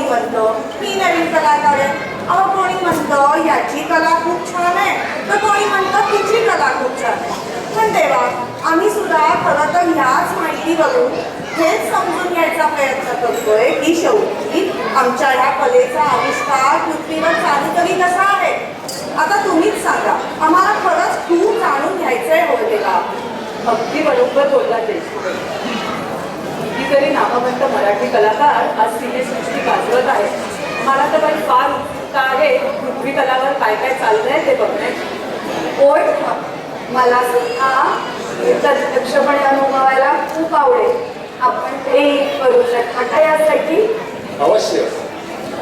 म्हणतं ही नवीन कलाकार आहे, अहो कोणी म्हणतं याची कला खूप छान आहे, तर कोणी म्हणतं तिची कला खूप छान आहे. पण तेव्हा आम्ही सुद्धा खरं तर ह्याच माहितीवरून हेच समजून घ्यायचा प्रयत्न करतोय की शेवटी आमच्या ह्या कलेचा आविष्कार पृथ्वीवर चालू तरी कसा आहे. आता तुम्हीच सांगा, आम्हाला खरंच खूप जाणून घ्यायचंय होते का? अगदी बरोबर बोलला देशमुख. कितीतरी नामवंत मराठी कलाकार आज सिनेसृष्टी गाजवत आहेत. मला तर पण फार उत्सुकता आहे पृथ्वी तलावर काय काय चाललंय ते बघण्याची. होय, मला सुद्धा प्रत्यक्षपणे अनुभवायला खूप आवडेल. आपण ते करू शकता का यासाठी? अवश्य,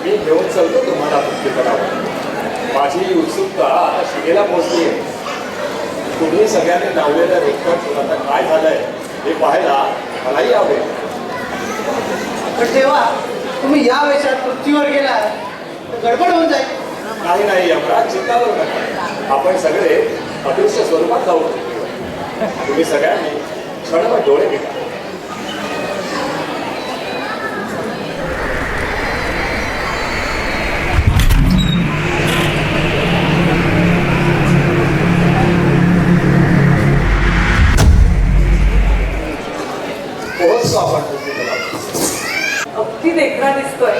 मी घेऊन चालतो तुम्हाला पृथ्वी तलावर. माझी उत्सुकता आता शिगेला पोहोचली आहे. तुम्ही सगळ्यांनी लावलेल्या रेखाटून आता काय झालंय हे पाहायला मलाही आवडेल. पण तेव्हा तुम्ही या वेशात पृथ्वीवर गेला तर गडबड होऊन जाईल. नाही नाही, यमराज चिंता करू नका. आपण सगळे अदृश्य स्वरूपात जाऊ पृथ्वीवर. तुम्ही सगळ्यांनी क्षणभर डोळे मिटा. पोहोचतो आपण पृथ्वी तलावर. अगदी देखणा दिसतोय.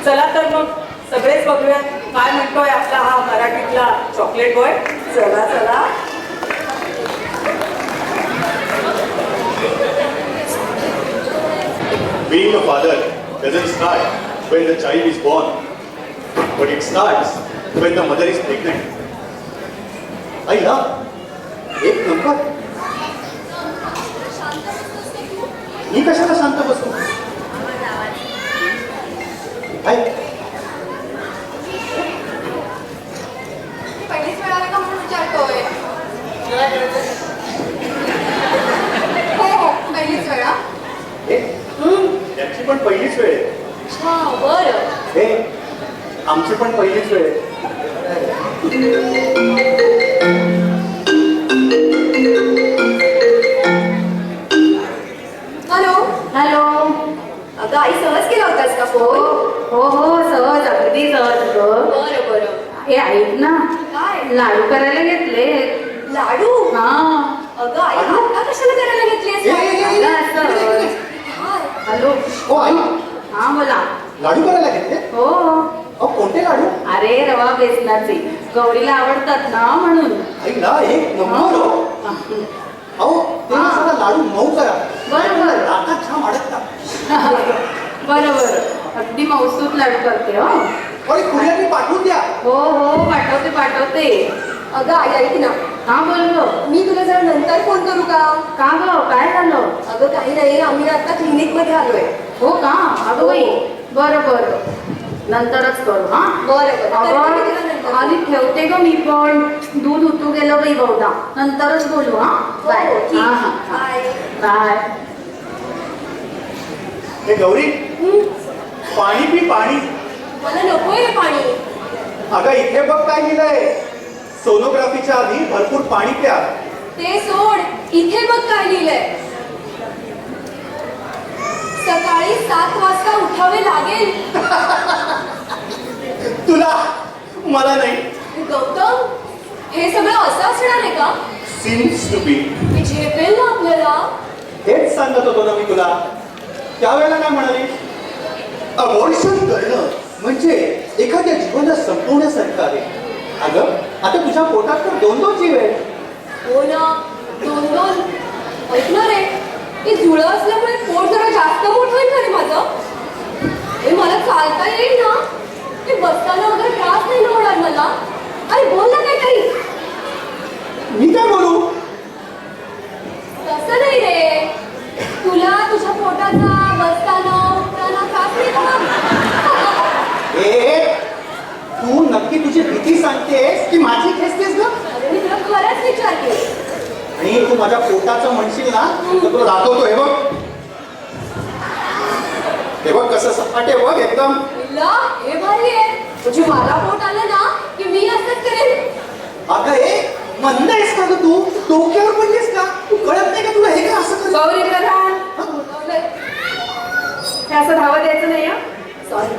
चला तर मग सगळेच बघूयात काय म्हणतोय आपला हा मराठीतला चॉकलेट बॉय. चला चला. Being a father doesn't start when the child is born, but it starts when the mother is pregnant. आई ना, एक नंबर. मी कशाला शांत बसू? आई, पहिलीच वेळ आली का म्हणून विचारतोय. हो, पहिलीच वेळा. त्यांची पण पहिलीच वेळ आहे. हा, बरं. हे आमची पण पहिलीच वेळ आहे. हॅलो. हॅलो. अगं आई, सहज केला होतास का फोन? हो हो, सहज, अगदी सहज ग. बरं बरं. हे ऐक ना, काय? लाडू करायला घेतले. लाडू? हा. अगं आई, आता कशाला करायला घेतलीस? अगं, असं. हॅलो. हो आई, हा बोला. लाडू करायला घेतले? हो. अहो कोणते लाडू? अरे रवा बेसनाचे, गौरीला आवडतात ना म्हणून. आई ना, एक नंबर हो. अहो ते सगळा लाडू मऊ करा. बरोबर. आता छान अडकतात. बरोबर, अगदी मौसूद लाडू करते. हो आणि कुरिअरने पाठवून द्या. हो हो, पाठवते पाठवते. अगं आई, ऐक ना, हा बोल ग. मी तुला जरा नंतर फोन करू का? का ग, काय झालं? अगं काही नाही, आम्ही आता क्लिनिक मध्ये आलोय. हो का? अगं बाई, बरं बरं, नंतरच करू. हा बरं बरं. अगं आणि ठेवते ग मी पण. दूध उतू गेलं बाई बहुधा. नंतरच बोलू. हा बाय. हा हा, बाय. बाय. हे गौरी, पाणी पी पाणी. मला नकोय रे पाणी. अगं इथे बघ काय लिहिलंय. सोनोग्राफीच्या आधी भरपूर पाणी प्या. ते सोड, इथे बघ काय लिहिलंय. सकाळी 7 वाजता उठावे लागेल. तुला, मला नाही. गौतम, हे सगळं असं असणार आहे का? Seems to be. मी झेपेल ना आपल्याला? हेच सांगत होतो ना मी तुला. त्यावेळेला काय म्हणाली? अबॉर्शन करणं म्हणजे एखाद्या जीवनाला संपवण्यासारखं आहे. अगं आता तुझ्या पोटात तर 2 जीव आहेत. हो ना, 2 ऐकणार आहे. ते जुळं असल्यामुळे पोट जरा जास्त मोठं होईल का रे माझं? हे मला चालता येईल ना? ते बसताना वगैरे त्रास नाही ना होणार मला? अरे बोल ना काहीतरी. मी काय बोलू? तसं नाही रे, तुला तुझ्या पोटाचा बसताना उठताना त्रास नाही होणार? तू नक्की तुझी भीती सांगतेस की माझी खेचतेस ग? अरे मी तुला खरंच विचारते. आणि तू माझ्या पोटाचं म्हणशील ना तर तुला दाखवतो. हे बघ कसं सपाट आहे बघ एकदम. हे भारी आहे. तुझी मला पोट आलं ना की मी असंच करेन. अगं हे मंद आहेस का ग तू? डोक्यावर पडलीस का? तू कळत नाही का तुला हे का असं कर? गौरी प्रधान, बोलावलंय. हे असं धावत यायचं नाही. सॉरी.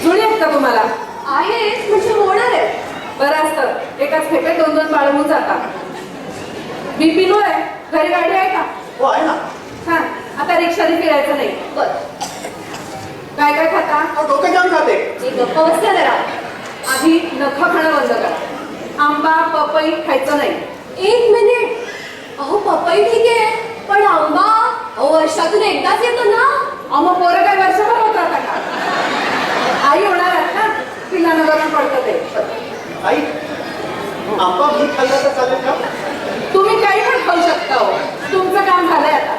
जुळी आहेत का तुम्हाला? आहेत म्हणजे होणार आहे. बरं असतं एकाच खेपेत 2-2 बाळगून जातात. BP लो आहे. घरी गाडी आहे का? हो आहे ना. छान. आता रिक्षाने फिरायचं नाही. बर. काय काय खाता? अहो, डोकं जाम खाते. एक गप्पा बसल्या जरा. आधी नख खाणं बंद करा. आंबा पपई खायचं नाही. 1 मिनिट. अहो पपई ठीक आहे पण आंबा अहो वर्षातून एकदाच येतो ना. अहो मग पोरं काय वर्षभर होत राहता का? आई होणार आहेत ना, पिल्लांना गरम पडतं ते. आई आंबा मी खाल्ला तर चालेल का? तुम्ही काही पण खाऊ शकता हो. तुमचं काम झालंय आता.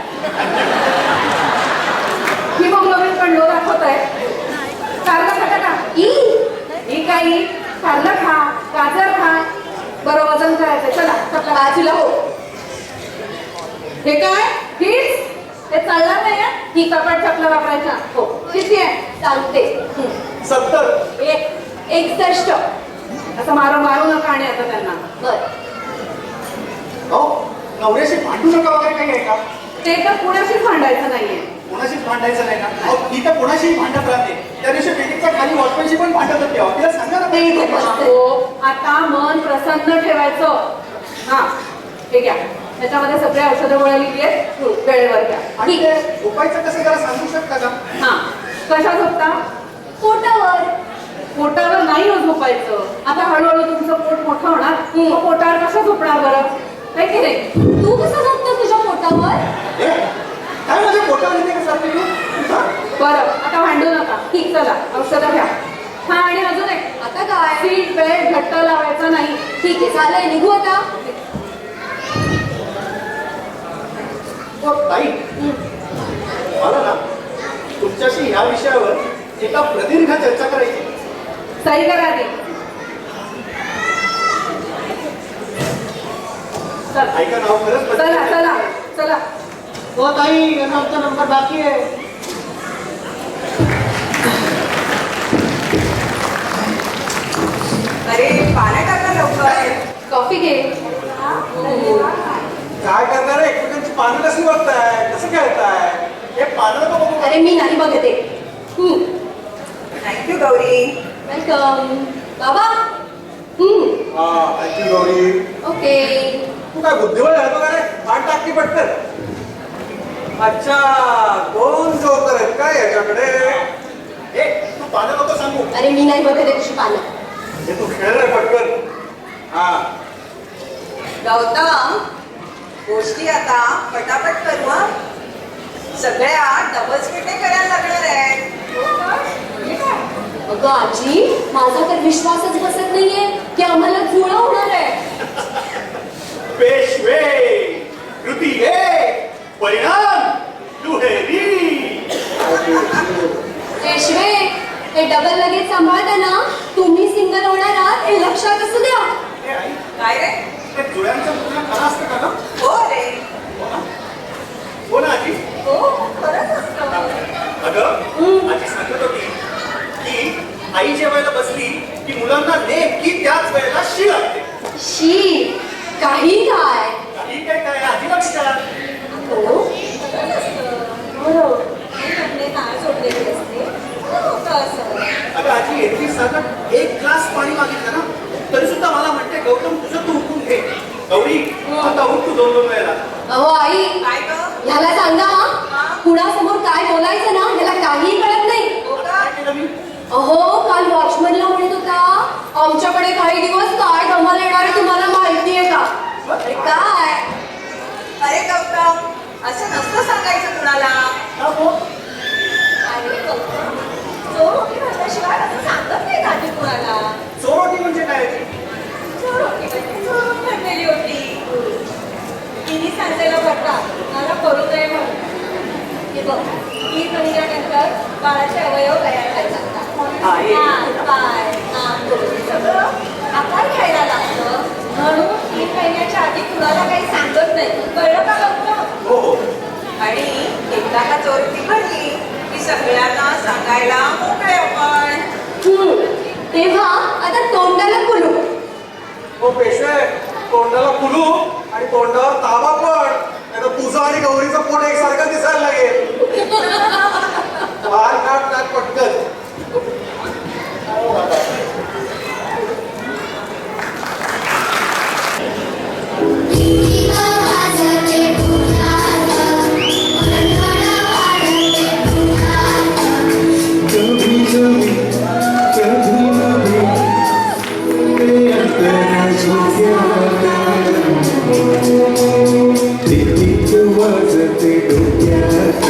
हिमोग्लोबिन पण लो दाखवत आहे. कारलं खाता का? ही काही कारलं खा, गाजर खा. बरं वजन करायचं. चला चपला बाजूला हो. हे काय? हीच ते चालणार नाही आहे. ही कपाट चपला वापरायच्या. हो किती आहे? सांगते. 70. 61. असं मारू नका आणि आता त्यांना. बर. अहो नवऱ्याशी भांडू नका वगैरे काही आहे का? ते तर पुण्याशीच भांडायचं नाहीये. कोणाशीच भांडायचं नाही ना. अहो ती तर कोणाशीही भांडत राहते. त्या दिवशी बिल्डिंगच्या खाली वॉचमॅनशी पण भांडत होती. अहो तिला सांगा ना. हो आता मन प्रसन्न ठेवायचं. हा हे घ्या. त्याच्यामध्ये सगळे औषधं गोळ्या लिहिली आहेत. वेळेवर घ्या. आणि ते झोपायचं कसं जरा सांगू शकता का? हा कशा झोपता? पोटावर. पोटावर नाही हो झोपायचं. आता हळूहळू तुमचं पोट मोठं होणार. मग पोटावर कसं झोपणार बरं? काय की नाही? तू कसं झोपतो तुझ्या पोटावर? ए, काय माझ्या पोटावर येते का सारखी तू? हा? बरं आता भांडू नका. ठीक चला औषधं घ्या. हा आणि अजून एक आता काय? सीट बेल्ट घट्ट लावायचा नाही. ठीक आहे चालेल निघू आता. हो, ताई मला ना तुमच्याशी ह्या विषयावर एका प्रदीर्घ चर्चा करायची. सही करा आधी. चल ऐका नाव खरंच चला प्रदीर्घ. चला चला. हो ताई यांना आमचा नंबर बाकी आहे. अरे पाण्यात टाका लवकर. कॉफी घे. काय करणार आहे? एकमेकांची पानं कशी बघताय? कसं खेळताय? हे पानं नको बघू. अरे मी नाही बघते. थँक्यू गौरी. वेलकम. बाबा. हा थँक्यू गौरी. ओके. तू काय बुद्धिबळ राहतो का रे? पाठ टाकली पटकन. अच्छा 2 जोकर आहेत काय याच्याकडे? ए तू पानं नको सांगू. अरे मी नाही बघते कशी पानं. हे तू खेळ रे पटकन. हा गौतम गोष्टी आता पटापट करू हा. सगळ्या डबल स्पीडने करायला लागणार आहेत. अगं आजी माझा तर विश्वासच बसत नाहीये की आम्हाला जुळं होणार आहे. पेशवे कृती ए परिणाम दुहेरी. पेशवे हे डबल लगेच सांभाळताना तुम्ही सिंगल होणार आहात हे लक्षात असू द्या. ए, आई, काय रे? ते डोळ्यांचं पुन्हा खरं असतं का ना? हो रे. हो ना आजी? हो खरंच असतं. अगं आजी सांगत होती की आई जेवायला बसली की मुलांना नेमकी त्याच वेळेला शी लागते. शी काही काय. काही काय काय आजी लक्षात. हो बरं. अगं आजी एरवी साधं 1 ग्लास पाणी मागितलं ना तरी सुद्धा मला म्हणते गौतम तुझं तू उठून घे. गौरी आता उठ तू 2-2 वेळेला. अहो आई काय ग? ह्याला सांगा हा कुणासमोर काय बोलायचं ना ह्याला काहीही कळत नाही. आता काय केलं मी? अहो काल वॉचमनला म्हणत होता आमच्याकडे काही दिवस काय धमाल येणार आहे तुम्हाला माहिती आहे का? अरे काय? अरे गौतम असं नसतं सांगायचं कुणाला. हा, हो. अरे गौतम चोर होती म्हटल्याशिवाय असं सांगत नाही आधी कुणाला. चोरोटी म्हणजे काय आजी? चोर होती म्हणजे चोरून घडलेली होती. तिने सांगितलेलं बघा मला करू नये म्हणून. हे बघ 3 महिन्यानंतर बाळाचे अवयव तयार व्हायला लागतात. हात, पाय, नाक, डोळे सगळं आकार घ्यायला लागतं. म्हणून 3 महिन्याच्या आधी कुणाला काही सांगत नाही. कळलं का गौतम? हो हो. आणि एकदा का चोरी भरली की सगळ्यांना सांगायला मोकळे आपण. तेव्हा आता तोंडाला बोलू. हो पेशवे तोंडाला फुलू आणि तोंडावर ताबा पड. नाही तर तुझं आणि गौरीचं पोट एकसारखं दिसायला लागेल. फार काट टाक पटकन. वाजते डोक्यात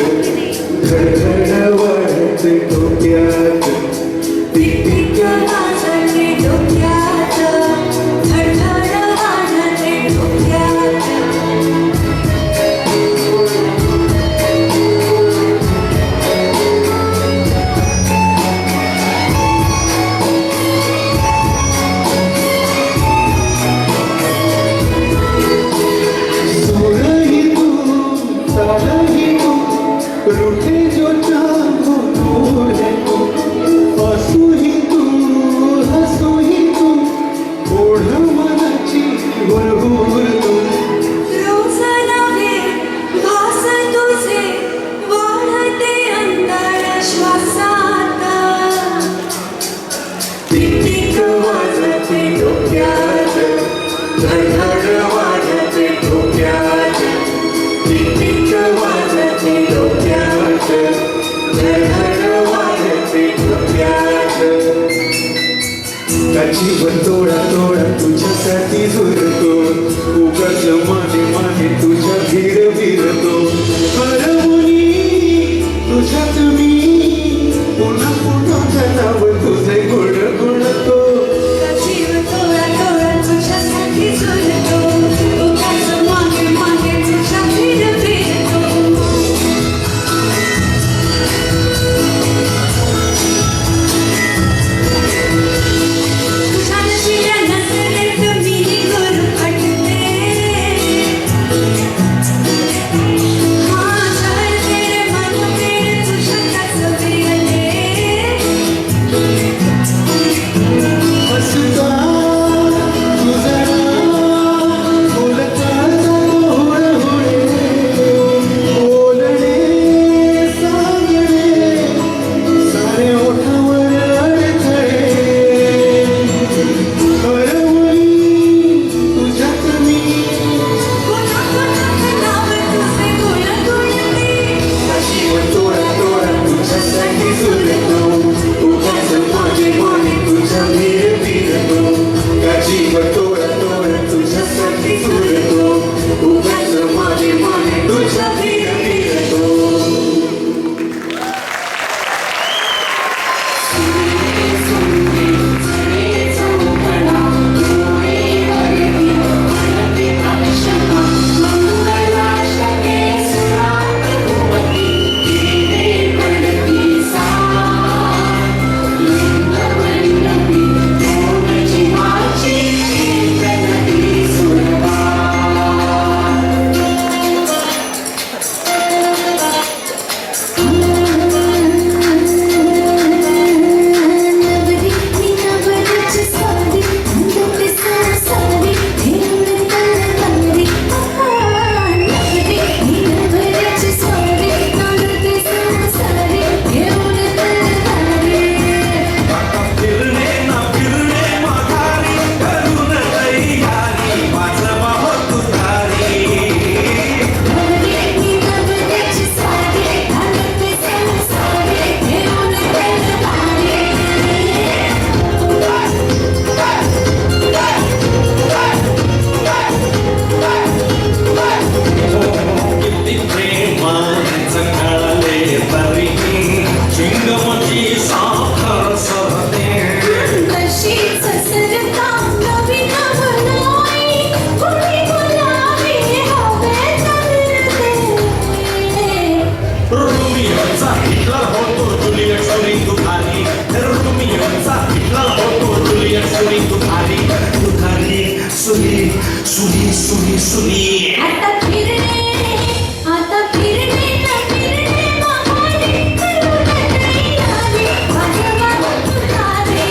धडधड वाढते डोक्यात टिक वाजते डोक्यात धडधड वाजते डोक्यात. सोरही तू सारही तू रूठे जो चाहो भूले तू हसूही तू हसूही तू ओढ मनाची हुरहुर तू रोज नवे भास तुझे वाढते अंतर श्वासात. टिक वाजते डोक्यात धडधड वाढते डोक्यात टिक वाजते डोक्यात धडधड वाढते डोक्यात. जीवन तोडा तोडा तुझ्यासाठी झुरतो उगाच मागे मागे तुझ्या भीर फिरतो हरवणी तुझ्यात मी पुन्हा पुन्हा जनाव तुझे गुण गुणतो. जीव थोडा थोडा तुझ्यासाठी झुलतो उगाच मागे मागे तुझ्या फिर फिरतो. तुझ्या नशिल्या नजरेत मी गुरफटते. माझ्या तेरे मन तेरे तुझ्यातच विरले. हसता तुझा बोलता हुळहुळे बोलणे सांगणे सारे ओठावर अडथळे हरवणी तुझ्यात मी पुन्हा पुन्हा नाव तुझे गुणगुणते. जीवन तोडा तोडा तुझ्यासाठी झुलतो उगाच मागे मागे तुझ्या भीर फिरतो. का जीवन तोडा तोडा तुझ्यासाठी झुलतो उगाच मागे मागे तुझ्या भीर फिरतो. सुनी सुनी सुनी आता फिरणे ना फिरणे मामाने करून नाही आली माझ्या मागून तुझारे.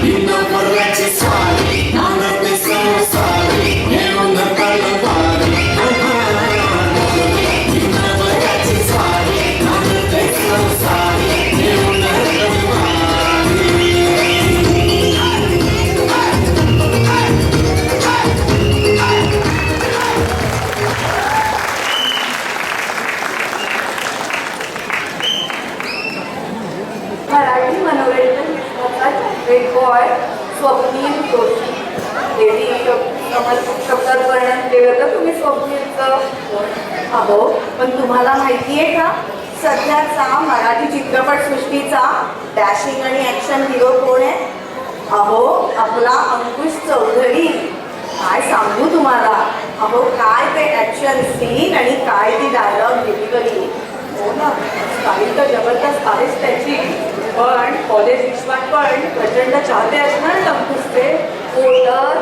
बिना परवाची सारी नानक संसारी घेऊन कळवारी बिना परवाची सारी नानक एक बॉय स्वप्नील जोशी देवी शब्दात वर्णन केलं तर तुम्ही स्वप्नीलचं अहो पण तुम्हाला माहिती आहे का सध्याचा मराठी चित्रपटसृष्टीचा डॅशिंग आणि ॲक्शन हिरो कोण आहे? अहो आपला अंकुश चौधरी. काय सांगू तुम्हाला, अहो काय ते ॲक्शन सीन आणि काय ती डायलॉग डिलिव्हरी. हो ना, स्टाईल तर जबरदस्त आहेच त्याची, पण कॉलेज विश्वात पण प्रचंड चाहते असणार ना अंकुशचे. हो तर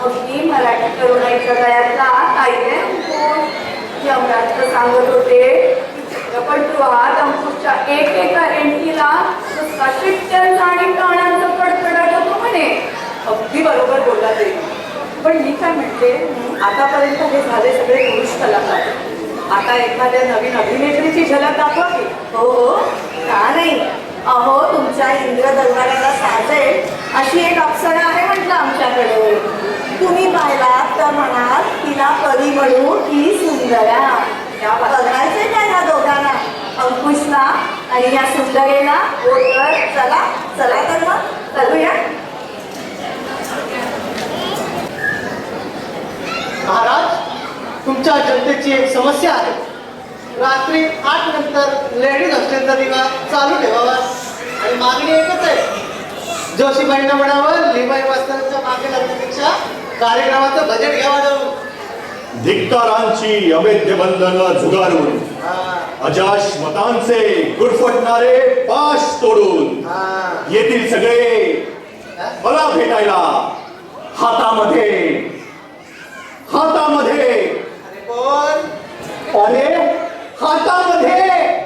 अगदी मराठी तरुणाईच्या गळ्यातला कायदे अंकुश यमराज तर सांगत होते चित्रपटगृहात अंकुशच्या एकेका एंट्रीला नुसता शिट्ट्यांचा आणि प्राणांचा कडकडाट होतो म्हणे. अगदी बरोबर बोलला ते. पण मी काय म्हणते, आतापर्यंत हे झाले सगळे पुरुष कलाकार. आता एखाद्या नवीन अभिनेत्रीची झलक दाखवा की. हो हो का नाही. अहो तुमच्या इंद्र दरबाराला साजेल अशी एक अप्सरा आहे म्हटलं आमच्याकडे. तुम्ही पाहिलात तर म्हणाल तिला परी म्हणू की सुंदरा. बघायचे काय ह्या दोघांना, अंकुशला आणि या सुंदरेला. हो तर चला चला तर मग करूया. महाराज, तुमच्या जनतेची एक समस्या आहे. रात्री 8 नंतर लेडीज हॉस्टेलचा दिवा चालू ठेवावा आणि मागणी एकच आहे. जोशीबाईंना म्हणावं लिबाई मास्तरांच्या मागे लागण्यापेक्षा कार्यक्रमाचं बजेट घ्यावा जाऊन. धिक्कारांची अवैध बंधनं झुगारून अजाश्मतांचे गुरफटणारे पाश तोडून येथील सगळे मला भेटायला हातामध्ये हातामध्ये. अरे कोण? अरे हातामध्ये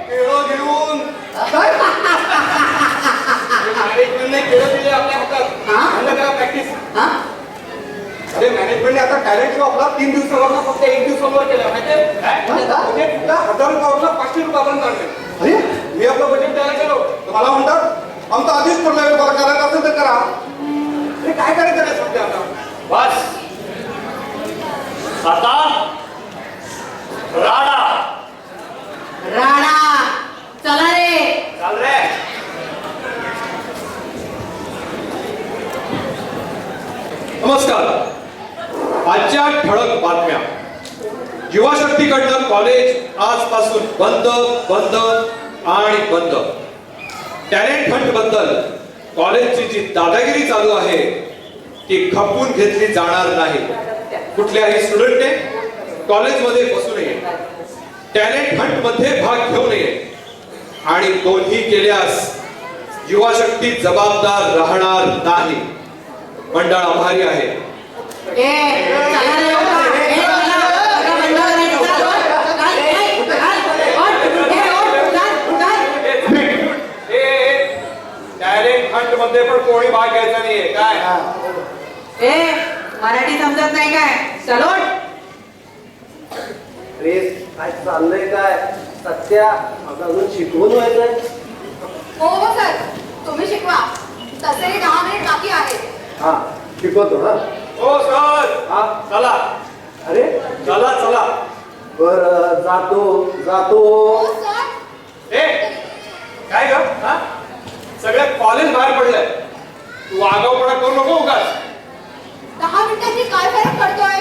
केळं घेऊन काय? मॅनेजमेंटने केळं दिले आपल्या हातात. बंद करा प्रॅक्टिस. अरे मॅनेजमेंटने आता टॅलेंट शो आपला 3 दिवसावर फक्त 1 दिवसावर केला माहितीये काय? म्हणजे 1000 रुपयावरला 500 रुपये आपण काढले. अरे मी आपलं बजेट तयार केलं तर मला म्हणतात आमचं आधीच पडलं, मला करायचं असेल तर करा. हे काय करायचं नाही सध्या आता. बस आता राडा राणा चला रे. चाल रे. नमस्कार. आजच्या ठळक बातम्या. युवाशक्तीकडनं कॉलेज आजपासून बंद बंद आणि बंद. टॅलेंट हंट बद्दल कॉलेजची जी दादागिरी चालू आहे ती खपवून घेतली जाणार नाही. कुठल्याही स्टुडंटने कॉलेजमध्ये बसू नये, टॅलेंट हंट मध्ये भाग घेऊ नये आणि दोन्ही केल्यास युवाशक्ती जबाबदार राहणार नाही. मंडळ आभारी आहे. टॅलेंट हंट मध्ये पण कोणी भाग घ्यायचा नाहीये काय. मराठी समजत नाही काय? चलो. काय चाललंय काय? सत्या अजून शिकवून व्हायचंय. हो हो सर, तुम्ही शिकवा. तसेही 10 मिनिट बाकी आहेत. हा शिकवतो ना. हो सर. हा चला अरे चला चला. बर जातो जातो. हो सर. ए काय ग? हा सगळं कॉलेज बाहेर पडलंय. तू आगाऊपणा करू नको उगाच. 10 मिनिटांनी काय फरक पडतोय?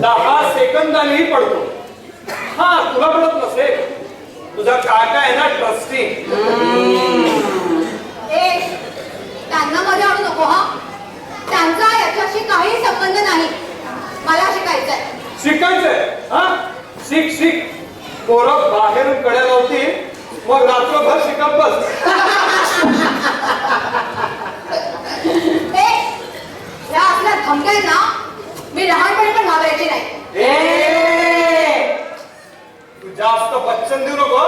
10 सेकंदांनी पडतो. हा तुला पडत नसेल. तुझा काका आहे ना ट्रस्टी. त्यांना मध्ये आणू नको हा. त्यांचा याच्याशी काही संबंध नाही. मला शिकायचंय. शिकायचंय हा. शिक शिक. पोरं बाहेरून कड्या लावतील मग रात्रभर शिकत बस. या आपल्या धमक्यांना मी लहानपणी पण घाबरायची नाही. तू जास्त बच्चन देऊ नको.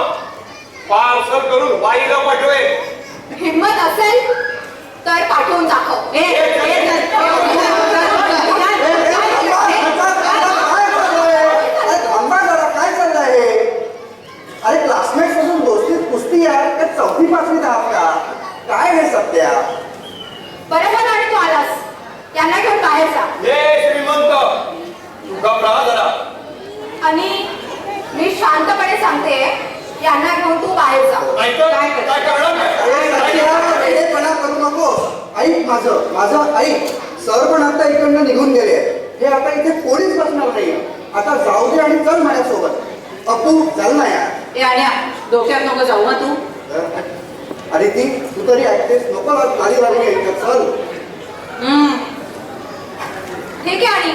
पार्सल करून वाईला पाठवे. हिम्मत असेल तर पाठवून दाखव. काय चाललंय? अरे क्लासमेट पासून दोस्तीत कुस्ती आहे का 4थी 5वीत आहात का? काय हे सत्या? बरं झालं आणि तू आलास. त्यांना घेऊन बाहेर जा. हे श्रीमंत तू घबरा जरा. आणि मी शांतपणे सांगते, यांना घेऊन तू बाहेर जा. नाहीतर काय करणार अरे नाही. सत्या, वेडेपणा करू नको. ऐक माझं माझं ऐक. सर पण आता इकडनं निघून गेले. हे आता इथे कोणीच बसणार नाही. आता जाऊ दे आणि चल माझ्यासोबत. अपू चल ना यार. ए आण्या डोक्यात नको जाऊ ना तू. अरे ती तू तरी ऐकतेस. नको गाडी लागली चल. ठीक आहे आणि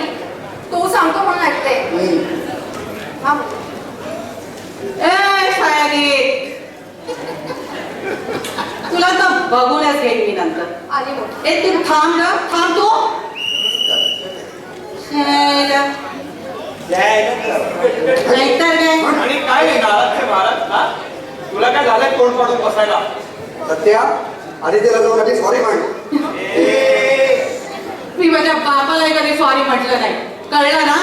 तू सांगतो म्हणून ऐकते. हा ए शाळेत तुला तर बघूनच घेईन मी नंतर. आली मोठी. ए तू थांब ना थांब तू. नाहीतर काय आणि काय नाही नाराज महाराज. हा तुला काय झालंय तोंड पाडून बसायला. सत्या आधी त्याला जाऊन आधी सॉरी म्हण. मी माझ्या बापालाही कधी सॉरी म्हटलं नाही कळलं ना.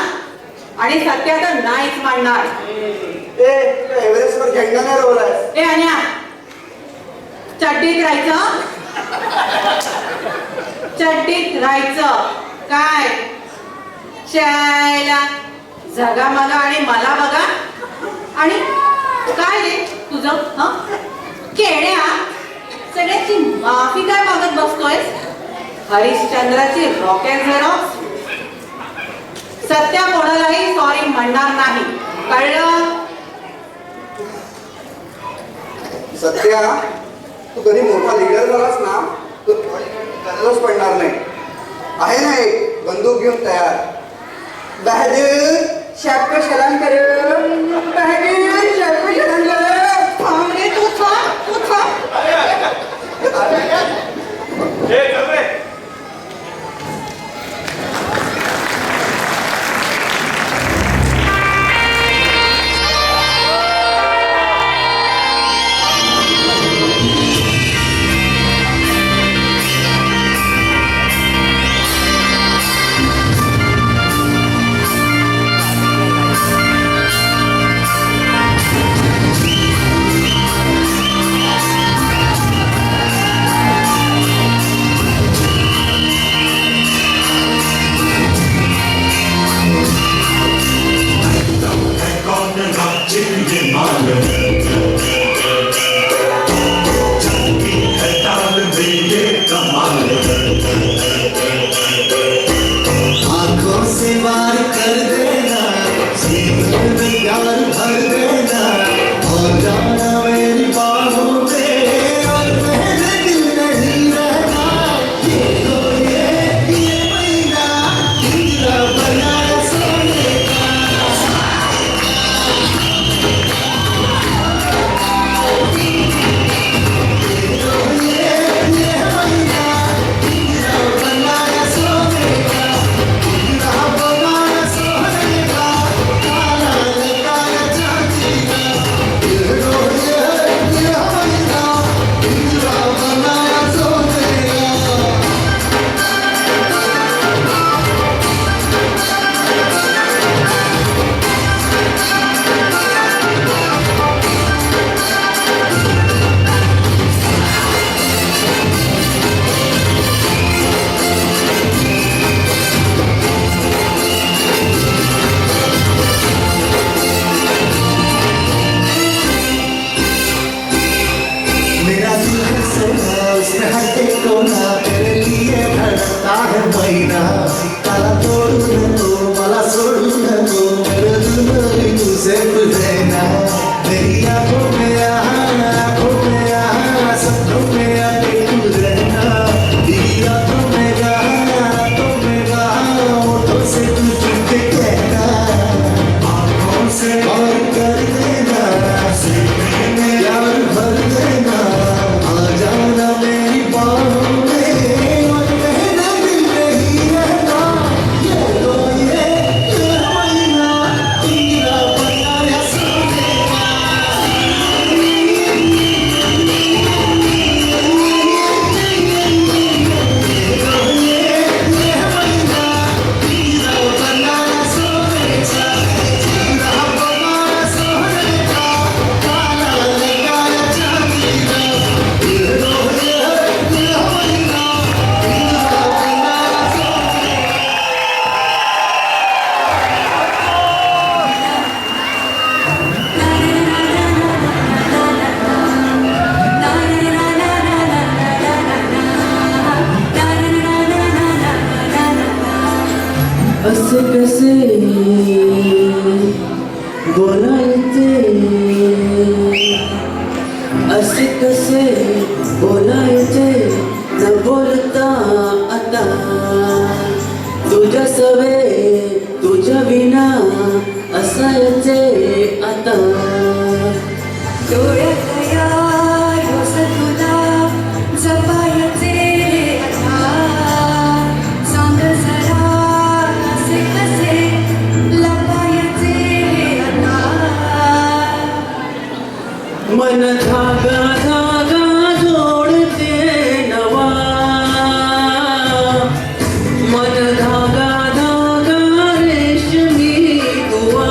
आणि सत्या तर नाहीच मानणार. एव्हरेस्ट वर झेंडा नाही रोवलाय. ए अन्या चड्डीत राहायचं. चड्डीत राहायचं काय शायला जगा मला आणि मला बघा. आणि काय रे तुझं केड्या सगळ्याची माफी काय मागत बसतोय. हरिश्चंद्राची रॉकेट झेरॉक्स. सत्या कोणालाही सॉरी म्हणणार नाही कळलं. सत्या तू कधी मोठा लीडर झालास ना तू गरजच पडणार नाही. आहे ना एक बंदूक घेऊन तयार. बहादूर शाप शलान कर. बहादूर शाप शलान कर. थांब रे तू थांब. आंखों से वार कर देना, सीनों में प्यार भर देना, और जाना मेरी बाहों में, और मेरे दिल नहीं रहना। ये तो ये महीना हीरा बनाया सोने का। ये तो ये महीना हीरा बनाया सोने का। हीरा बनाया सोने का, काला लगाया चांदी का। ये तो ये महीना हीरा बनाया सोने का। मेरा दिल है सोना, उसमें हर एक कोना तेरे लिए धड़कता है महीना। काला तोड़ू न तो, मला सोड़ू न तो, मेरे दिल में तुझसे खुदेना। मेरी आंखों में आना, सपनों में आके तू रहना। तेरी आंखों में गाना, होठों से तू चुप के कहना। आंखों से और कर देना, सीने में प्यार भर देना। आ जाना मेरी बाहों में, और मेरे दिल नहीं रहना। ये तो ये महीना हीरा बनाया सोने का। कसे बोलायचे असे कसे बोलायचे न बोलता आता तुझ्या सवे तुझ्या विना असायचे आता डोळ्यात यार होस तुला जपायचे आता सांग जरा कसे कसे लपायचे आता मन धागा धागा जोडते नवा मन धागा धागा रेशमी दुवा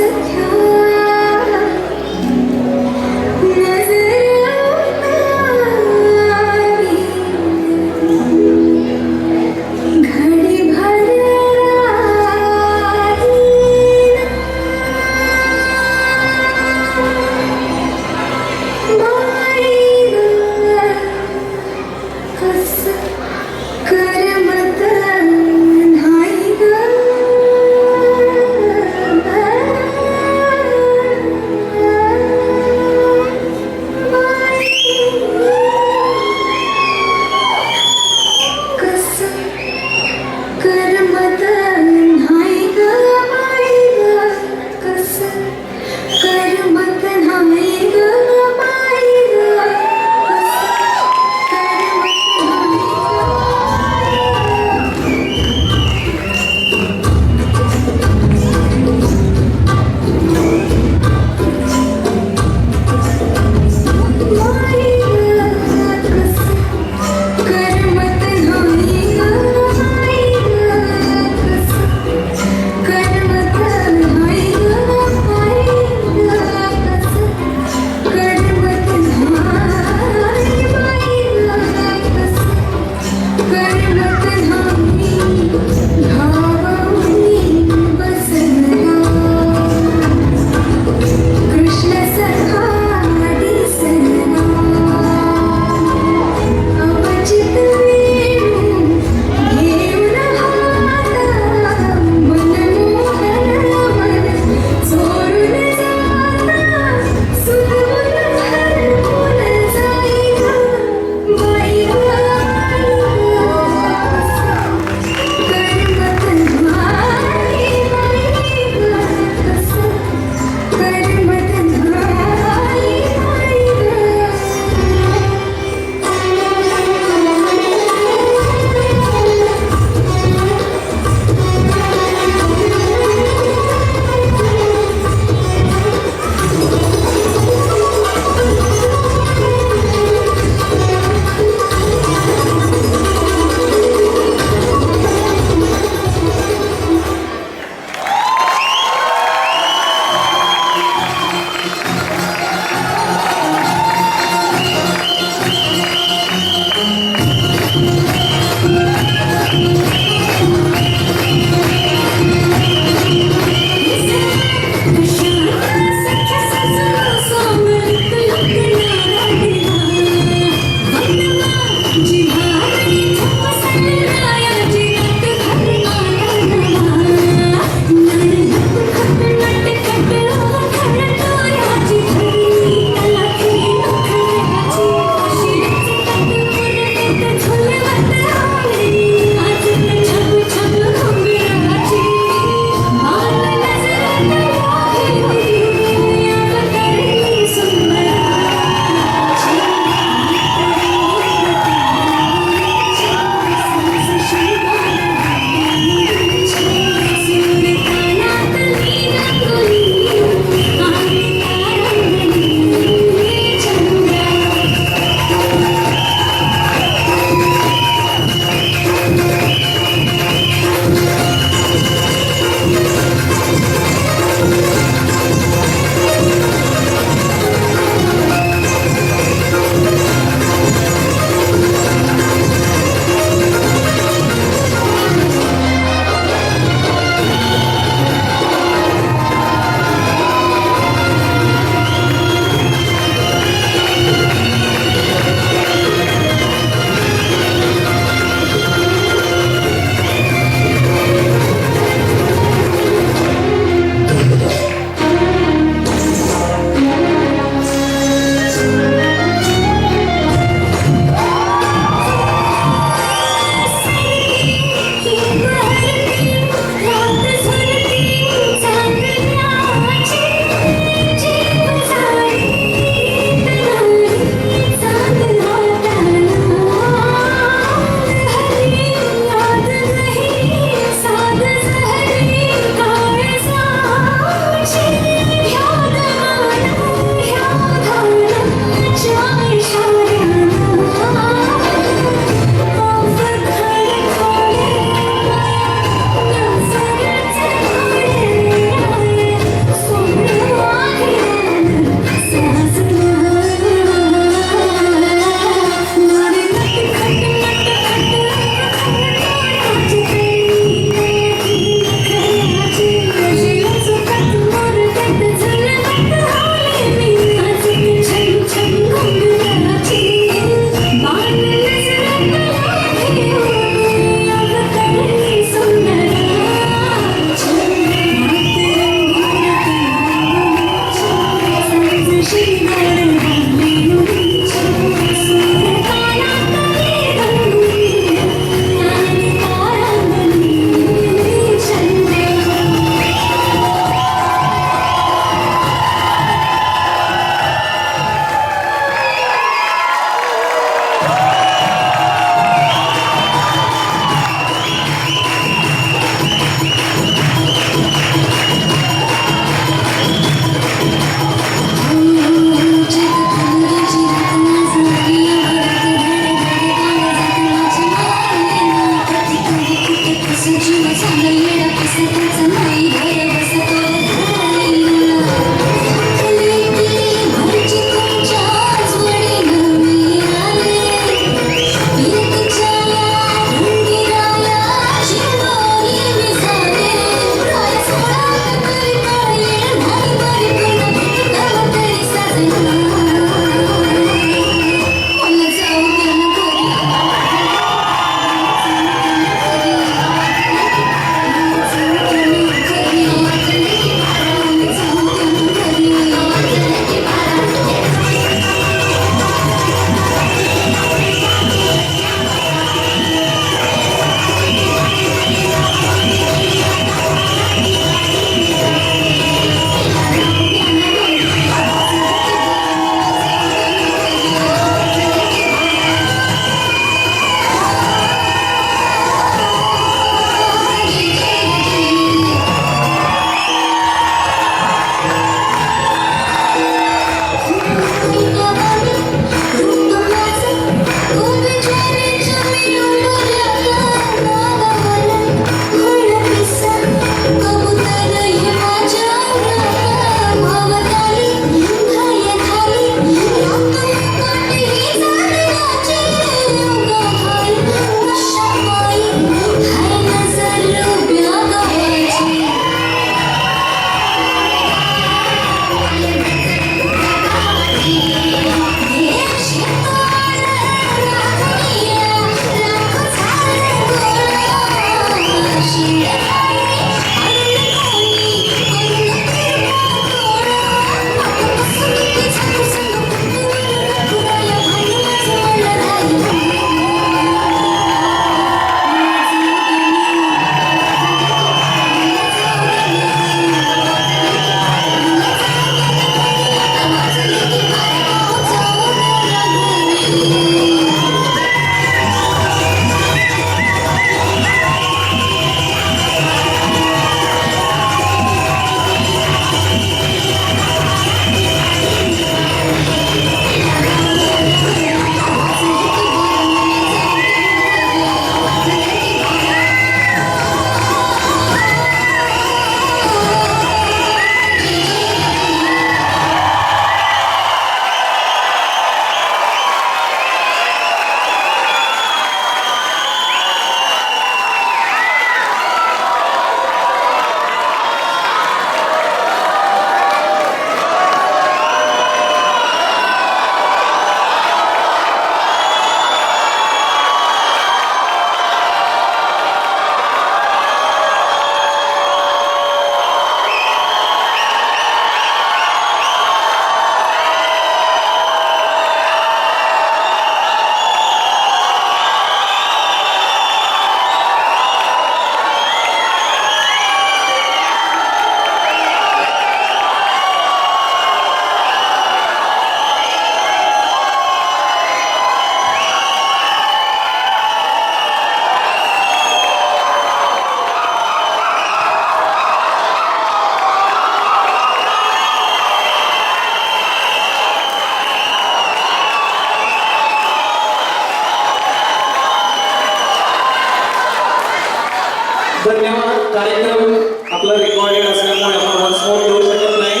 धन्यवाद. कार्यक्रम आपला रेकॉर्डेड असल्यामुळे आपण वन्स मोर घेऊ शकत नाही.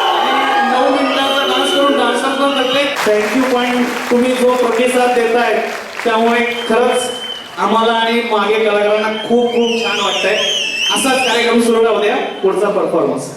आणि 9 मिनिटाचा डान्स करून डान्सर पण म्हटले थँक्यू. पण तुम्ही जो प्रतिसाद देताय त्यामुळे खरंच आम्हाला आणि मागे कलाकारांना खूप खूप छान वाटतंय. असाच कार्यक्रम सुरू राहू द्या. पुढचा परफॉर्मन्स